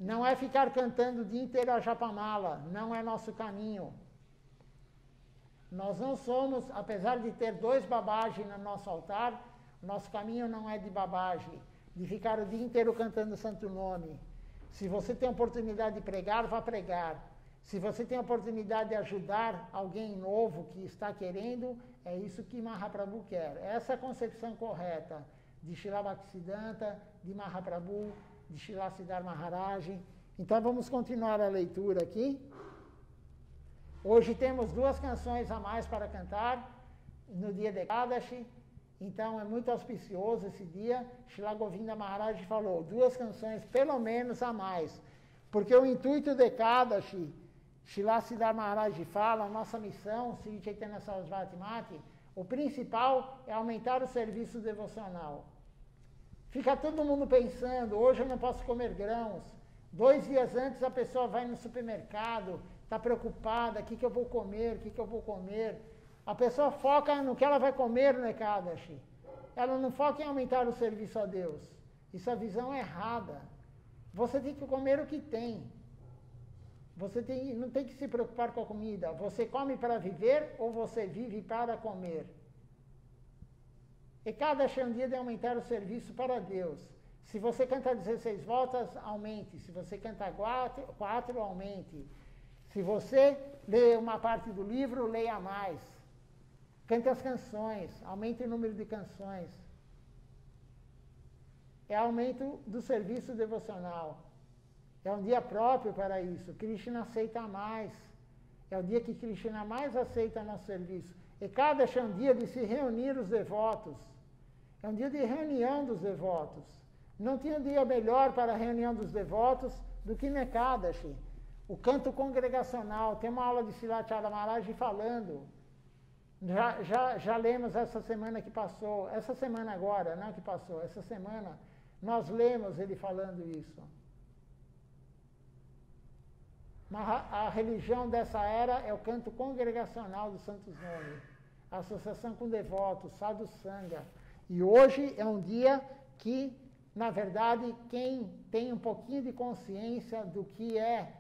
Speaker 2: Não é ficar cantando o dia inteiro a Japamala, não é nosso caminho. Nós não somos, apesar de ter 2 Babaji no nosso altar, nosso caminho não é de Babaji, de ficar o dia inteiro cantando o Santo Nome. Se você tem a oportunidade de pregar, vá pregar. Se você tem a oportunidade de ajudar alguém novo que está querendo, é isso que Mahaprabhu quer. Essa é a concepção correta de Srila Bhaktisiddhanta, de Mahaprabhu, de Srila Siddhar Maharaj. Então vamos continuar a leitura aqui. Hoje temos 2 canções a mais para cantar no dia de Ekadashi. Então é muito auspicioso esse dia. Srila Govinda Maharaj falou 2 canções pelo menos a mais. Porque o intuito de Ekadashi, Srila Siddhar Maharaj fala, a nossa missão, Sri Chaitanya Sarasvati Mati, o principal é aumentar o serviço devocional. Fica todo mundo pensando, hoje eu não posso comer grãos. 2 dias antes a pessoa vai no supermercado, está preocupada, o que eu vou comer, o que eu vou comer. A pessoa foca no que ela vai comer no Ekadashi. Ela não foca em aumentar o serviço a Deus. Isso é a visão errada. Você tem que comer o que tem. Você não tem que se preocupar com a comida. Você come para viver ou você vive para comer? Ekadashi é um dia de aumentar o serviço para Deus. Se você canta 16 voltas, aumente. Se você canta 4, aumente. Se você lê uma parte do livro, leia mais. Cante as canções, aumente o número de canções. É aumento do serviço devocional. É um dia próprio para isso. Krishna aceita mais. É o dia que Krishna mais aceita nosso serviço. Ekadashi é um dia de se reunir os devotos. É um dia de reunião dos devotos. Não tinha um dia melhor para a reunião dos devotos do que no Ekadashi. O canto congregacional. Tem uma aula de Srilacharya Maharaj falando. Já lemos essa semana que passou. Essa semana agora, não que passou. Essa semana nós lemos ele falando isso. A religião dessa era é o canto congregacional dos santos nomes. A associação com devotos, sadhu sangha. E hoje é um dia que, na verdade, quem tem um pouquinho de consciência do que é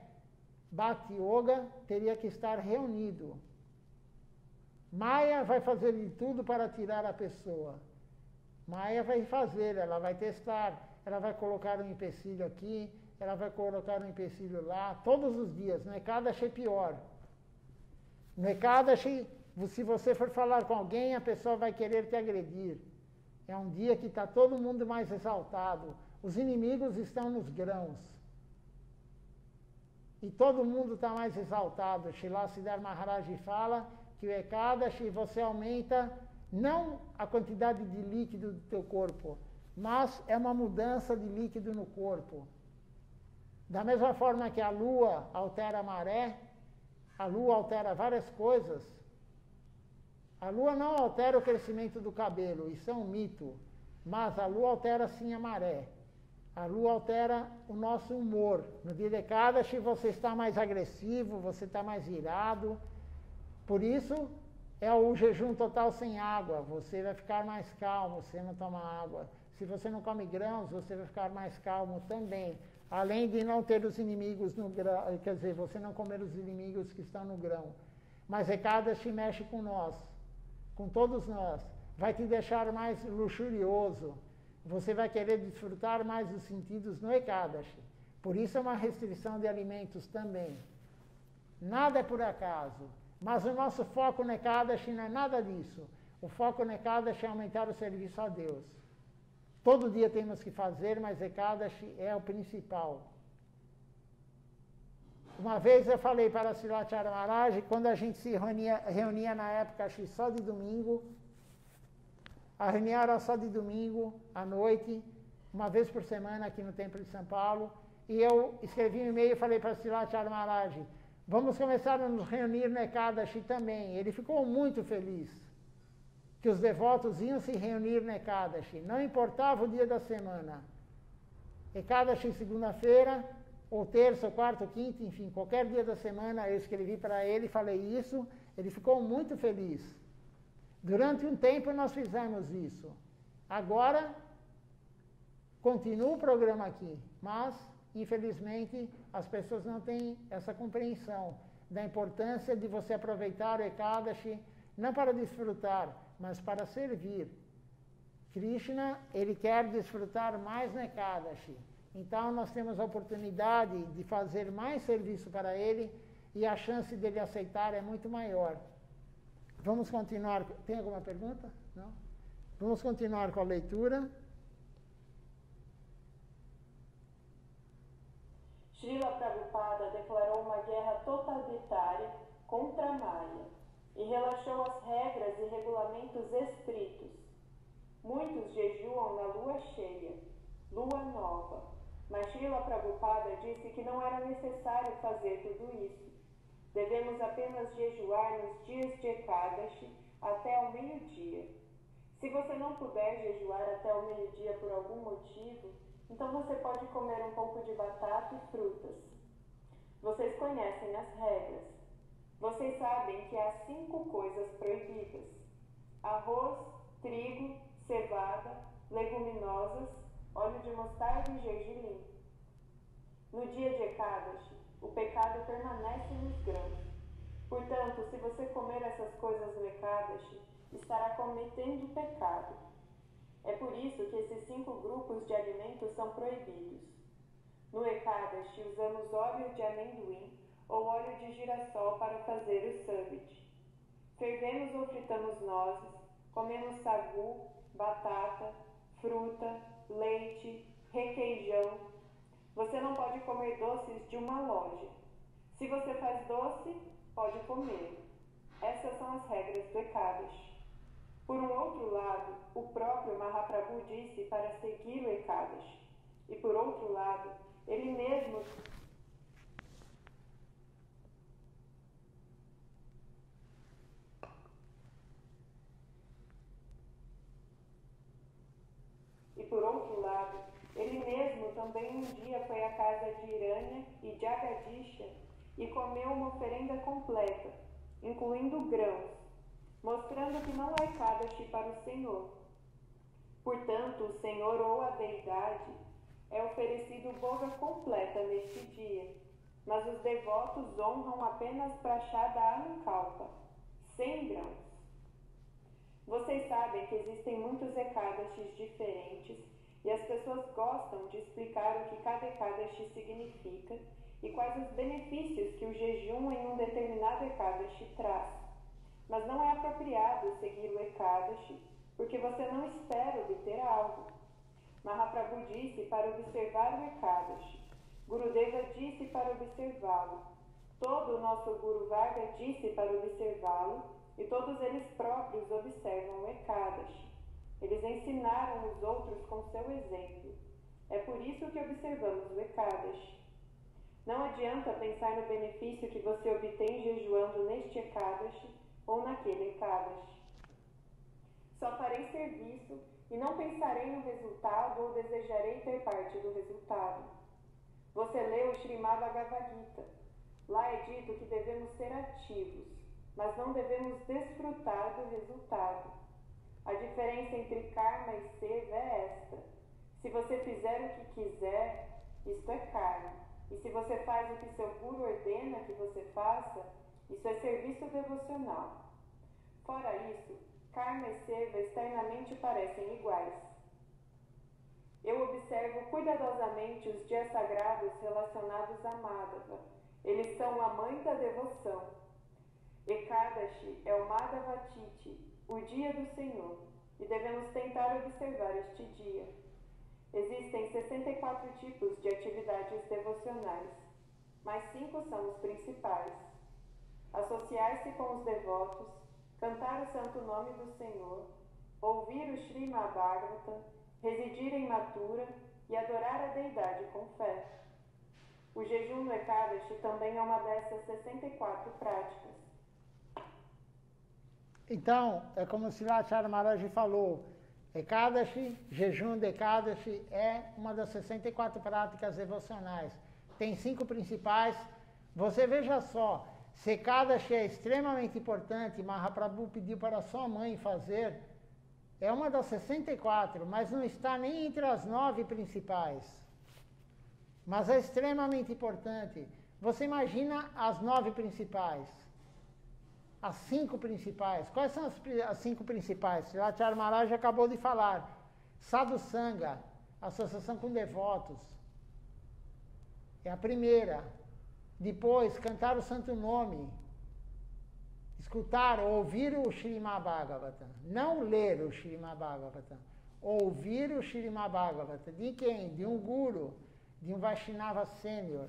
Speaker 2: Bhakti Yoga teria que estar reunido. Maya vai fazer de tudo para tirar a pessoa. Maya vai fazer, ela vai testar, ela vai colocar um empecilho aqui, ela vai colocar um empecilho lá, todos os dias. No Ekadashi é pior. No Ekadashi, se você for falar com alguém, a pessoa vai querer te agredir. É um dia que está todo mundo mais exaltado. Os inimigos estão nos grãos. E todo mundo está mais exaltado. Srila Siddhar Maharaj fala, que o Ekadashi você aumenta não a quantidade de líquido do teu corpo, mas é uma mudança de líquido no corpo. Da mesma forma que a lua altera a maré, a lua altera várias coisas. A lua não altera o crescimento do cabelo, isso é um mito. Mas a lua altera sim a maré. A lua altera o nosso humor. No dia de Ekadashi você está mais agressivo, você está mais irado. Por isso é o jejum total sem água. Você vai ficar mais calmo, você não toma água. Se você não come grãos, você vai ficar mais calmo também. Além de não ter os inimigos no grão, quer dizer, você não comer os inimigos que estão no grão. Mas Ekadashi mexe com nós, com todos nós. Vai te deixar mais luxurioso. Você vai querer desfrutar mais dos sentidos no Ekadashi. Por isso é uma restrição de alimentos também. Nada é por acaso. Mas o nosso foco no Ekadashi não é nada disso. O foco no Ekadashi é aumentar o serviço a Deus. Todo dia temos que fazer, mas Ekadashi é o principal. Uma vez eu falei para Silachara Maharaj, quando a gente se reunia na época, acho que só de domingo, a reunião era só de domingo, à noite, uma vez por semana aqui no Templo de São Paulo, e eu escrevi um e-mail e falei para Silachara Maharaj, vamos começar a nos reunir no Ekadashi também. Ele ficou muito feliz que os devotos iam se reunir no Ekadashi, não importava o dia da semana. Ekadashi segunda-feira, ou terça, ou quarta, ou quinta, enfim, qualquer dia da semana eu escrevi para ele, falei isso, ele ficou muito feliz. Durante um tempo nós fizemos isso. Agora, continua o programa aqui, mas, infelizmente, as pessoas não têm essa compreensão da importância de você aproveitar o Ekadashi, não para desfrutar, mas para servir. Krishna, ele quer desfrutar mais no Ekadashi. Então, nós temos a oportunidade de fazer mais serviço para ele e a chance dele aceitar é muito maior. Vamos continuar. Tem alguma pergunta? Não? Vamos continuar com a leitura.
Speaker 1: Srila Prabhupada declarou uma guerra totalitária contra a Maya e relaxou as regras e regulamentos estritos. Muitos jejuam na lua cheia, lua nova, mas Srila Prabhupada disse que não era necessário fazer tudo isso. Devemos apenas jejuar nos dias de Ekadashi até ao meio-dia. Se você não puder jejuar até o meio-dia por algum motivo, então você pode comer um pouco de batata e frutas. Vocês conhecem as regras. Vocês sabem que há 5 coisas proibidas: arroz, trigo, cevada, leguminosas, óleo de mostarda e gergelim. No dia de Ekadashi, o pecado permanece nos grãos. Portanto, se você comer essas coisas no Ekadashi, estará cometendo pecado. É por isso que esses 5 grupos de alimentos são proibidos. No Ekadashi, usamos óleo de amendoim ou óleo de girassol para fazer o samit. Fervemos ou fritamos nozes, comemos sagu, batata, fruta, leite, requeijão. Você não pode comer doces de uma loja. Se você faz doce, pode comer. Essas são as regras do Ekadashi. Por um outro lado, o próprio Mahaprabhu disse para seguir o Ekadashi. E por outro lado, ele mesmo também um dia foi à casa de Irânia e Jagadisha e comeu uma oferenda completa, incluindo grãos, mostrando que não é Ekadashi para o Senhor. Portanto, o Senhor ou a deidade é oferecido boga completa neste dia, mas os devotos honram apenas Prashada Anukalpa, 100 grãos. Vocês sabem que existem muitos Ekadashis diferentes e as pessoas gostam de explicar o que cada Ekadashi significa e quais os benefícios que o jejum em um determinado Ekadashi traz. Mas não é apropriado seguir o Ekadashi porque você não espera obter algo. Mahaprabhu disse para observar o Ekadashi. Gurudeva disse para observá-lo. Todo o nosso Guru Varga disse para observá-lo e todos eles próprios observam o Ekadashi. Eles ensinaram os outros com seu exemplo. É por isso que observamos o Ekadashi. Não adianta pensar no benefício que você obtém jejuando neste Ekadashi ou naquele Ekadashi. Só farei serviço e não pensarei no resultado ou desejarei ter parte do resultado. Você leu o Srimad Bhagavad Gita. Lá é dito que devemos ser ativos, mas não devemos desfrutar do resultado. A diferença entre karma e seva é esta. Se você fizer o que quiser, isto é karma. E se você faz o que seu guru ordena que você faça, isso é serviço devocional. Fora isso, karma e seva externamente parecem iguais. Eu observo cuidadosamente os dias sagrados relacionados a Madhava. Eles são a mãe da devoção. Ekadashi é o Madhava Tithi, o dia do Senhor, e devemos tentar observar este dia. Existem 64 tipos de atividades devocionais, mas 5 são os principais: associar-se com os devotos, cantar o santo nome do Senhor, ouvir o Srimad Bhagavatam, residir em Mathura e adorar a deidade com fé. O jejum no Ekadashi também é uma dessas 64 práticas.
Speaker 2: Então, é como se Srilacharya Maharaj falou, Ekadashi, jejum de Ekadashi é uma das 64 práticas devocionais. Tem 5 principais. Você veja só, se Ekadashi é extremamente importante, Mahaprabhu pediu para sua mãe fazer, é uma das 64, mas não está nem entre as 9 principais. Mas é extremamente importante. Você imagina as 9 principais. As 5 principais. Quais são as 5 principais? Srilacharya Maharaj acabou de falar. Sadhu Sangha, associação com devotos. É a primeira. Depois, cantar o santo nome. Escutar, ouvir o Srimad Bhagavatam. Não ler o Srimad Bhagavatam. Ouvir o Srimad Bhagavatam. De quem? De um guru, de um Vaishnava sênior.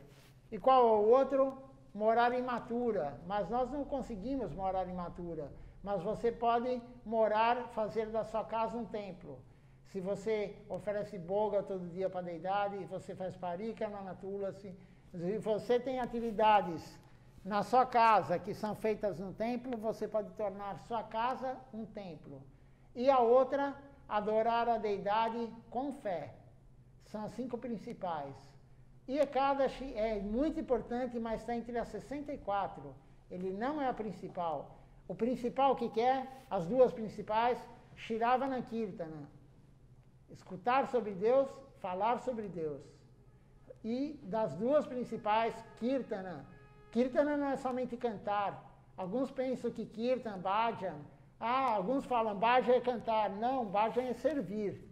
Speaker 2: E qual é o outro? Morar em Mathura, mas nós não conseguimos morar em Mathura, mas você pode morar, fazer da sua casa um templo. Se você oferece boga todo dia para a deidade, você faz parikramana, tulasi, se você tem atividades na sua casa que são feitas no templo, você pode tornar sua casa um templo. E a outra, adorar a deidade com fé. São as 5 principais. E Ekadashi é muito importante, mas está entre as 64. Ele não é a principal. O principal, o que é? As 2 principais, Shravana Kirtana. Escutar sobre Deus, falar sobre Deus. E das 2 principais, Kirtana. Kirtana não é somente cantar. Alguns pensam que Kirtan, Bhajan. Alguns falam Bhajan é cantar. Não, Bhajan é servir.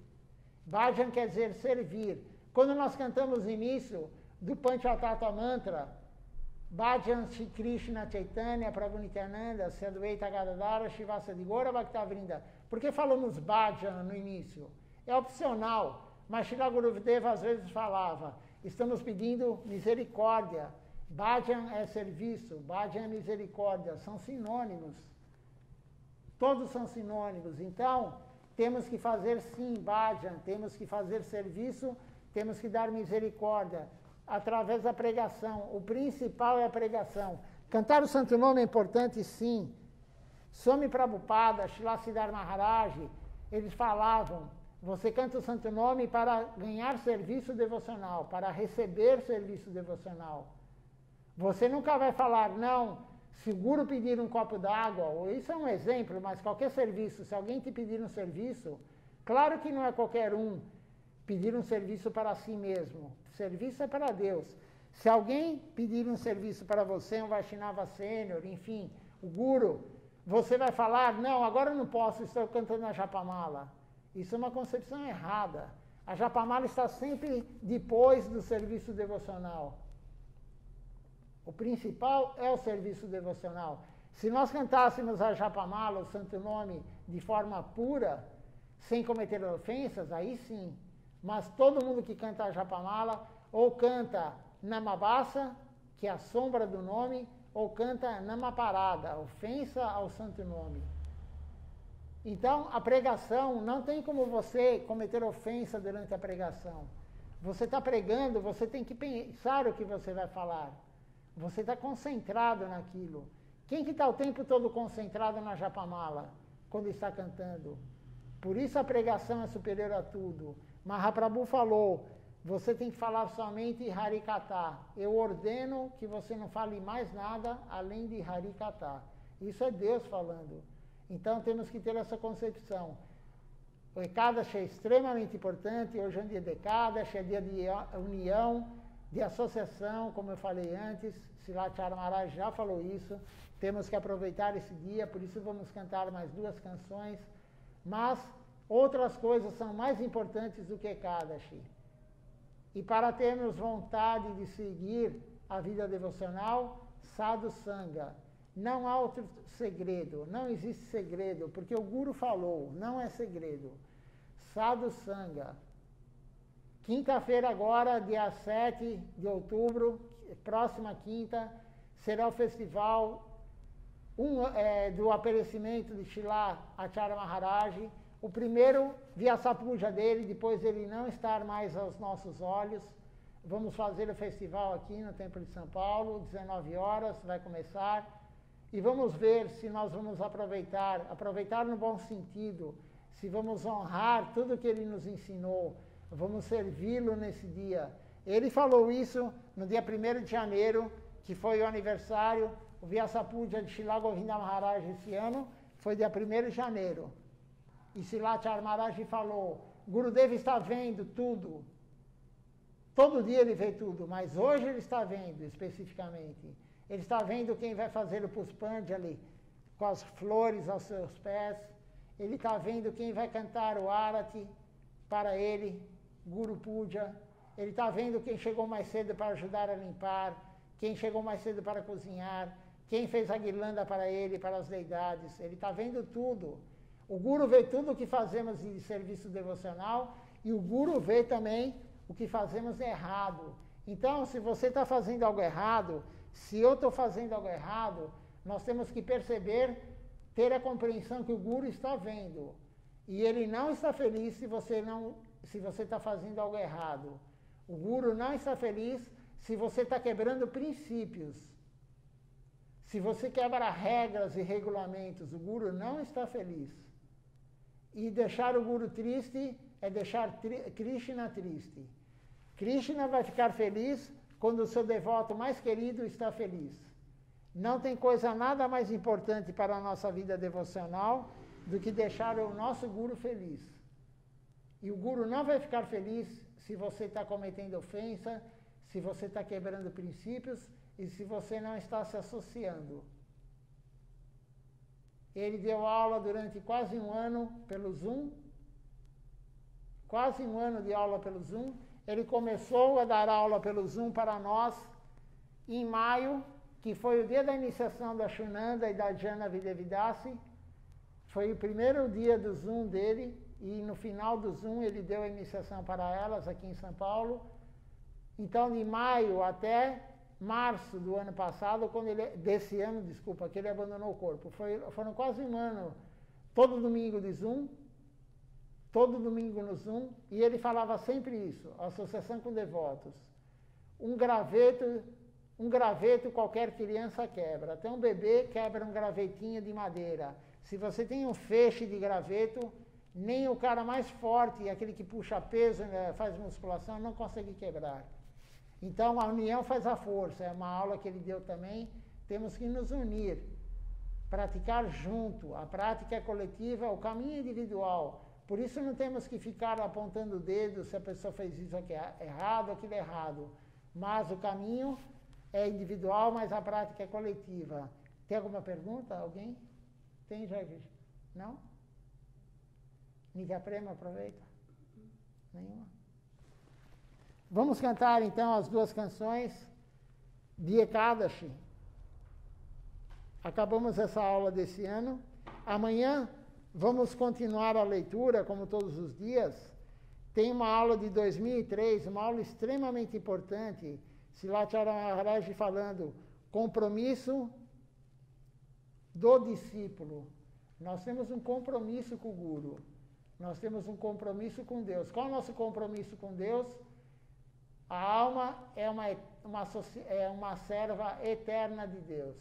Speaker 2: Bhajan quer dizer servir. Quando nós cantamos o início do Panchatattva Mantra, Bhajan Shri Krishna Chaitanya Prabhu Nityananda Sadvaita Gadadara Shivasa Digora Bhaktavrinda. Por que falamos Bhajan no início? É opcional, mas Srila Gurudeva às vezes falava, estamos pedindo misericórdia. Bhajan é serviço, Bhajan é misericórdia, são sinônimos. Todos são sinônimos. Então, temos que fazer sim Bhajan, temos que fazer serviço, temos que dar misericórdia através da pregação. O principal é a pregação. Cantar o santo nome é importante, sim. Swami Prabhupada, Srila Siddhar Maharaj, eles falavam, você canta o santo nome para ganhar serviço devocional, para receber serviço devocional. Você nunca vai falar, não, se o guru pedir um copo d'água, isso é um exemplo, mas qualquer serviço, se alguém te pedir um serviço, claro que não é qualquer um pedir um serviço para si mesmo. Serviço é para Deus. Se alguém pedir um serviço para você, um Vaishnava sênior, enfim, o guru, você vai falar, não, agora eu não posso, estou cantando a Japamala. Isso é uma concepção errada. A Japamala está sempre depois do serviço devocional. O principal é o serviço devocional. Se nós cantássemos a Japamala, o santo nome, de forma pura, sem cometer ofensas, aí sim. Mas todo mundo que canta a Japamala, ou canta Namabasa, que é a sombra do nome, ou canta namaparada, ofensa ao santo nome. Então, a pregação, não tem como você cometer ofensa durante a pregação. Você está pregando, você tem que pensar o que você vai falar. Você está concentrado naquilo. Quem que está o tempo todo concentrado na japamala, quando está cantando? Por isso a pregação é superior a tudo. Mahaprabhu falou, você tem que falar somente Harikatha. Eu ordeno que você não fale mais nada além de Harikatha. Isso é Deus falando. Então temos que ter essa concepção. O Ekadashi é extremamente importante, hoje é um dia de Ekadashi, é dia de união, de associação, como eu falei antes, Silachara Maharaj já falou isso, temos que aproveitar esse dia, por isso vamos cantar mais 2 canções, mas outras coisas são mais importantes do que Ekadashi. E para termos vontade de seguir a vida devocional, Sadhu Sangha. Não há outro segredo, não existe segredo, porque o Guru falou, não é segredo. Sadhu Sangha. Quinta-feira agora, dia 7 de outubro, próxima quinta, será o festival do aparecimento de Srila Acharya Maharaj, o primeiro Vyasa Puja dele, depois ele não estar mais aos nossos olhos. Vamos fazer o festival aqui no Templo de São Paulo, 19 horas, vai começar. E vamos ver se nós vamos aproveitar no bom sentido, se vamos honrar tudo que ele nos ensinou, vamos servi-lo nesse dia. Ele falou isso no dia 1º de janeiro, que foi o aniversário, o Vyasa Puja de Srila Govinda Maharaj esse ano, foi dia 1º de janeiro. E Silachara Maharaj falou, Gurudev está vendo tudo. Todo dia ele vê tudo, mas hoje ele está vendo especificamente. Ele está vendo quem vai fazer o Puspanjali com as flores aos seus pés. Ele está vendo quem vai cantar o Arati para ele, Guru Puja. Ele está vendo quem chegou mais cedo para ajudar a limpar, quem chegou mais cedo para cozinhar, quem fez a guirlanda para ele, para as deidades. Ele está vendo tudo. O Guru vê tudo o que fazemos de serviço devocional e o Guru vê também o que fazemos de errado. Então, se você está fazendo algo errado, se eu estou fazendo algo errado, nós temos que perceber, ter a compreensão que o Guru está vendo. E ele não está feliz se você está fazendo algo errado. O Guru não está feliz se você está quebrando princípios. Se você quebra regras e regulamentos, o Guru não está feliz. E deixar o Guru triste é deixar Krishna triste. Krishna vai ficar feliz quando o seu devoto mais querido está feliz. Não tem coisa nada mais importante para a nossa vida devocional do que deixar o nosso Guru feliz. E o Guru não vai ficar feliz se você está cometendo ofensa, se você está quebrando princípios e se você não está se associando. Ele deu aula durante quase um ano pelo Zoom. Quase um ano de aula pelo Zoom. Ele começou a dar aula pelo Zoom para nós em maio, que foi o dia da iniciação da Shunanda e da Jana Videvidasi. Foi o primeiro dia do Zoom dele, e no final do Zoom ele deu a iniciação para elas aqui em São Paulo. Então, de maio até março do ano passado, desse ano, desculpa, que ele abandonou o corpo. Foram quase um ano, todo domingo de Zoom, todo domingo no Zoom, e ele falava sempre isso, associação com devotos. Um graveto qualquer criança quebra. Até um bebê quebra um gravetinho de madeira. Se você tem um feixe de graveto, nem o cara mais forte, aquele que puxa peso, faz musculação, não consegue quebrar. Então, a união faz a força. É uma aula que ele deu também. Temos que nos unir, praticar junto. A prática é coletiva, o caminho é individual. Por isso não temos que ficar apontando o dedo se a pessoa fez isso aqui errado, aquilo errado. Mas o caminho é individual, mas a prática é coletiva. Tem alguma pergunta? Alguém? Tem, Jorge? Não? Nitya Prema, aproveita. Nenhuma? Vamos cantar então as 2 canções de Ekadashi. Acabamos essa aula desse ano. Amanhã vamos continuar a leitura, como todos os dias. Tem uma aula de 2003, uma aula extremamente importante. Silachara Maharaj falando, compromisso do discípulo. Nós temos um compromisso com o Guru. Nós temos um compromisso com Deus. Qual é o nosso compromisso com Deus? A alma é uma serva eterna de Deus.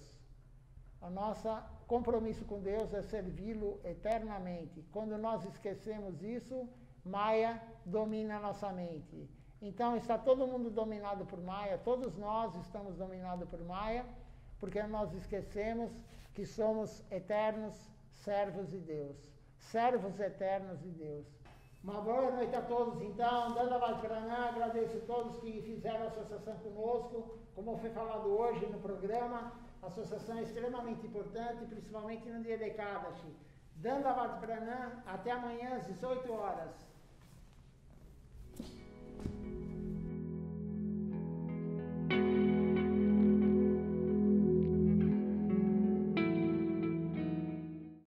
Speaker 2: O nosso compromisso com Deus é servi-lo eternamente. Quando nós esquecemos isso, Maya domina a nossa mente. Então está todo mundo dominado por Maya, todos nós estamos dominados por Maya, porque nós esquecemos que somos eternos servos de Deus. Servos eternos de Deus. Uma boa noite a todos, então. Dandavat Pranam, agradeço a todos que fizeram a associação conosco. Como foi falado hoje no programa, a associação é extremamente importante, principalmente no dia de Ekadashi. Dandavat Pranam, até amanhã às 18 horas.